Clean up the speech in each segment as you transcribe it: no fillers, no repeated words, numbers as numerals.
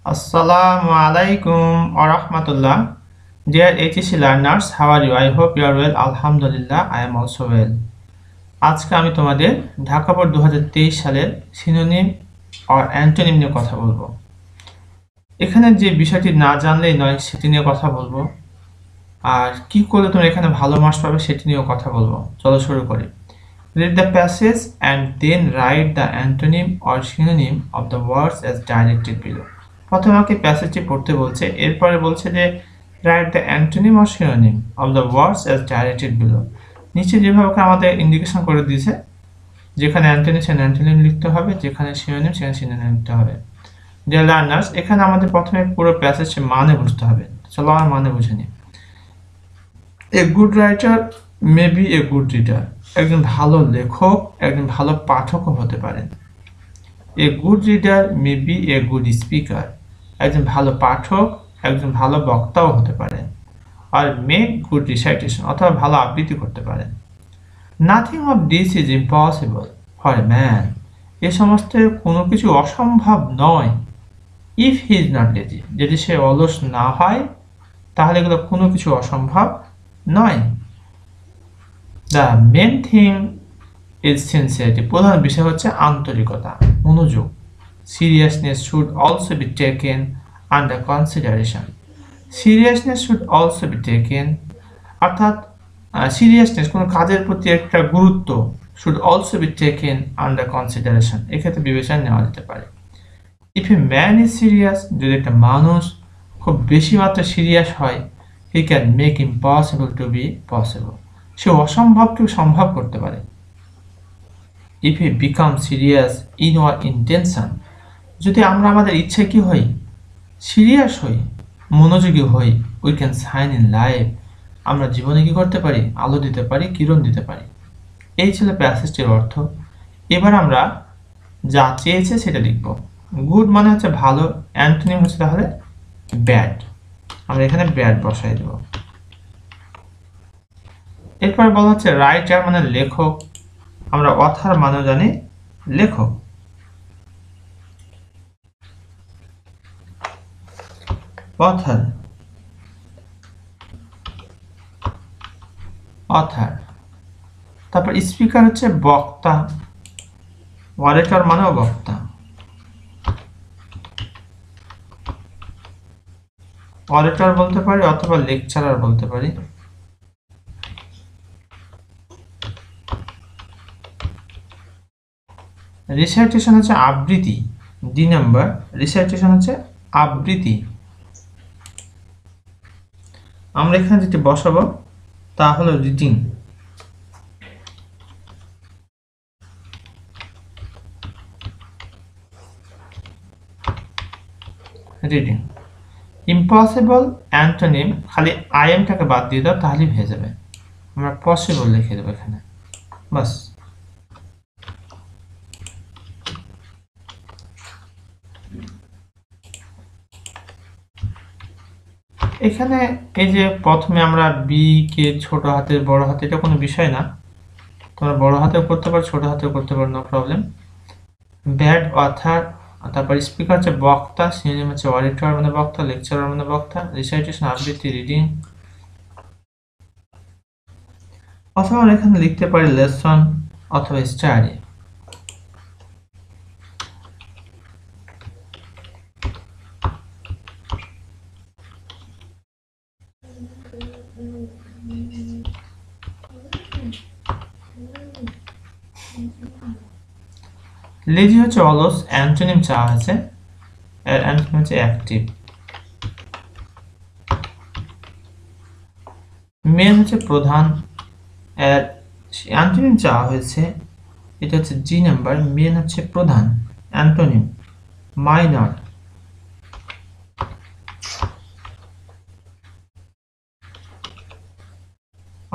Assalamu alaikum wa rahmatullah. Dear HSC learners, how are you? I hope you are well. Alhamdulillah, I am also well. আজকে আমি তোমাদের Dhaka board 2023 সালের synonym আর antonym নিয়ে কথা বলবো। এখানে যে বিষয়টি না জানলেই নয় সেটি নিয়ে কথা বলবো, আর কি করলে তোমরা এখানে ভালো মার্কস পাবে সেটি নিয়েও কথা বলবো। চলো শুরু করি। Read the passage and then write the antonym or synonym of the words as directed below. প্রথমে আমাকে প্যাসেজটি পড়তে বলছে, এরপরে বলছে যে write the antonym or synonym of the words as directed below. নিচে যেভাবে আমাদের ইন্ডিকেশন করে দিয়েছে, যেখানে অ্যান্টোনিম সেখানে অ্যান্টোনিম লিখতে হবে, যেখানে সিনোনিম সেখানে সিনোনিম লিখতে হবে। ডিয়ার লার্নার্স, এখানে আমাদের প্রথমে পুরো প্যাসেজের মানে বুঝতে হবে। চলো আমার মানে বুঝে নিই। A good writer may B a good reader. একজন ভালো লেখক একজন ভালো পাঠকও হতে পারেন। A good reader may B a good speaker. একজন ভালো পাঠক একজন ভালো বক্তাও হতে পারেন। আর মেক গুড রিসাইটেশন, অথবা ভালো আবৃত্তি করতে পারেন। Nothing of this is impossible for a man. এ সমস্ত কোনো কিছু অসম্ভব নয় if he is not lazy. যদি সে অলস না হয় তাহলে এগুলো কোনো কিছু অসম্ভব নয়। The main thing is sincerity. প্রধান বিষয় হচ্ছে আন্তরিকতা, মনোযোগ। Seriousness should also be taken under consideration. Seriousness should also be taken, অর্থাৎ সিরিয়াসনেস কোনো কাজের প্রতি একটা গুরুত্ব should also be taken under consideration, এক্ষেত্রে বিবেচনা নেওয়া যেতে পারে। If a man is serious, যদি একটা মানুষ খুব বেশি মাত্রা সিরিয়াস হয়, he can make impossible to be possible. সে অসম্ভবকে সম্ভব করতে পারে। If he become serious in our intention, যদি আমরা আমাদের ইচ্ছে কি হই, সিরিয়াস হই, মনোযোগী হই, we can shine in life. আমরা জীবনে কি করতে পারি, আলো দিতে পারি, কিরণ দিতে পারি। এই ছিল প্যাসেজটির অর্থ। এবার আমরা যা চেয়েছে সেটা লিখব। গুড মানে হচ্ছে ভালো, অ্যান্টোনিম হচ্ছে তাহলে ব্যাড। আমরা এখানে ব্যাড বসাই দেব। এরপর বলা হচ্ছে রাইটার মানে লেখক। আমরা অথার মানে জানি লেখক। Other other. তারপর স্পিকার হচ্ছে বক্তা, অরেটর মানেও বক্তা। অরেটর বলতে পারি অথবা লেকচারার বলতে পারি। রিসাইটেশন হচ্ছে আবৃত্তি, ডি নাম্বার। রিসাইটেশন হচ্ছে আবৃত্তি। আমরা এখানে যেটি বসাবো তা হলো রিডিং। রিডিং। ইম্পসিবল অ্যান্টোনিম, খালি আইএমটাকে বাদ দিয়ে দাও তাহলেই হয়ে যাবে। আমরা পসিবল লিখে দেবো এখানে, বাস। এখানে এই যে প্রথমে আমরা বি কে ছোট হাতে বড় হাতে, এটা কোনো বিষয় না। তোমরা বড় হাতেও করতে পারো, ছোট হাতেও করতে পারো, নো প্রবলেম। ব্যাড অথার, তারপর স্পিকার হচ্ছে বক্তা, সিনোনিম হচ্ছে অরেটর মানে বক্তা, লেকচারার মানে বক্তা, রিসাইটেশন আবৃত্তি, রিডিং। অথবা আমরা এখানে লিখতে পারি লেসন অথবা স্টাডি। লেজি হচ্ছে অলস, অ্যান্টোনিম চাওয়া হয়েছে, এর অ্যান্টোনিম হচ্ছে অ্যাক্টিভ। মেন হচ্ছে প্রধান, এর অ্যান্টোনিম চাওয়া হয়েছে, এটা হচ্ছে জি নাম্বার। মেন হচ্ছে প্রধান, অ্যান্টোনিম মাইনর।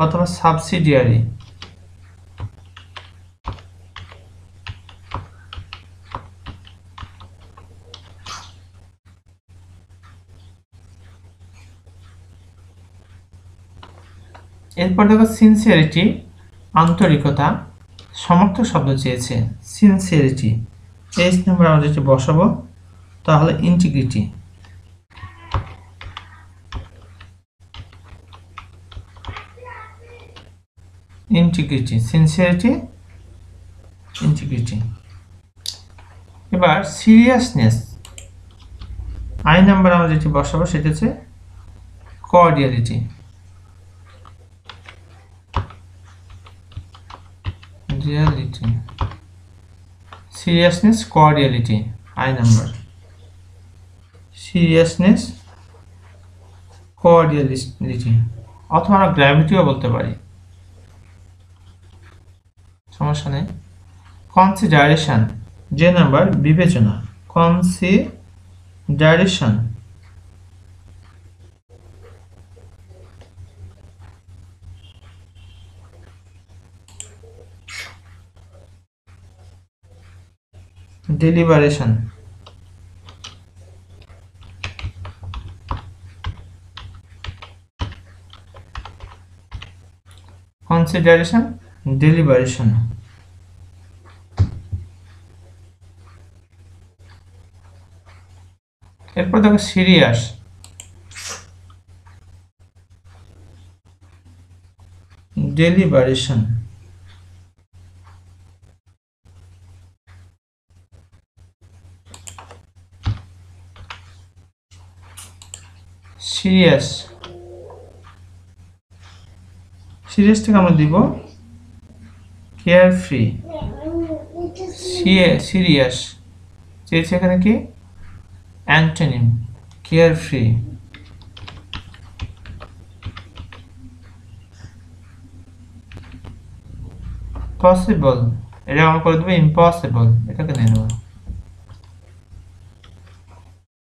অথবা সাবসিডিয়ারি। এরপর দেখো সিনসিয়ারিটি, আন্তরিকতা। সমর্থক শব্দ চেয়েছে সিনসিয়ারিটি, এইচ নাম্বার আমরা যেটি বসাবো তাহলে ইন্টিগ্রিটি। Integrity, sincerity, integrity. এবার সিরিয়াসনেস, আই নাম্বার আমরা যেটি বসাবো সেটা হচ্ছে cordiality. Seriousness, cordiality, I number. Seriousness, cordiality, অথবা আমরা গ্র্যাভিটিও বলতে পারি, সমস্যা নেই। কনসিডারেশন, যে নাম্বার বিবেচনা, কনসিডারেশন। ডেলিবারেশন, কনসিডারেশন, ডেলিবারেশন। এরপর দেখো সিরিয়াস, ডেলিবারেশন। সিরিয়াস, সিরিয়াস থেকে আমরা দিব কেয়ারফ্রি। সিরিয়াস চেয়েছে এখানে কি অ্যান্টোনিম, কেয়ারফ্রি। পসিবল, এটা আমরা করে দেবো ইম্পসিবল, এটাকে নিয়ে নেব।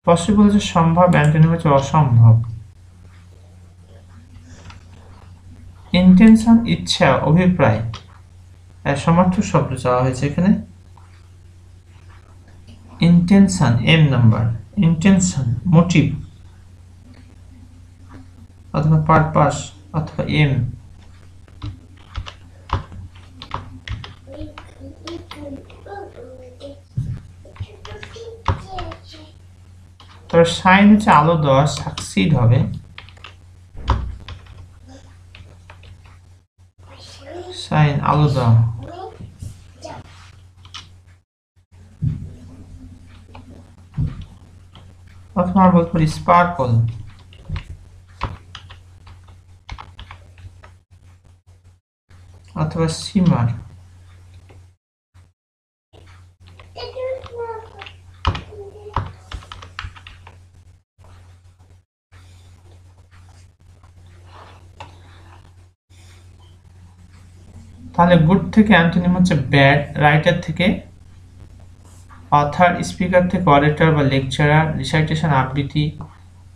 পসিবল হচ্ছে সম্ভব, অ্যান্টোনিম হচ্ছে অসম্ভব। ইন্টেনশন, ইচ্ছা, অভিপ্রায়, সমার্থক শব্দ চাওয়া হয়েছে এখানে। Intention, aim number. Intention, motive অথবা পারপাস অথবা এম। তবে সাইন হচ্ছে আলো দেওয়া, সাকসিড হবে। সাইন আলো দেওয়া। অথবা আমরা বলতে পারি স্পার্কল। অথবা সিমার। তাহলে গুড থেকে অ্যান্টোনিম হচ্ছে ব্যাড, রাইটার থেকে অথার, স্পিকার থেকে অরেটর বা লেকচারার, রিসাইটেশন আবৃত্তি,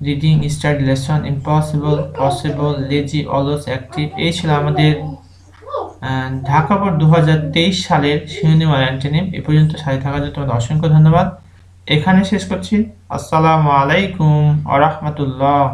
reading, study, lesson, impossible, possible, lazy, অলস, অ্যাক্টিভ। এই ছিল আমাদের ঢাকা বোর্ড 2023 সালের সিনোনিম আর অ্যান্টোনিম। এ পর্যন্ত সাথে থাকার জন্য তোমাদের অসংখ্য ধন্যবাদ। এখানে শেষ করছি। আসসালামু আলাইকুম ওয়া রাহমাতুল্লাহ।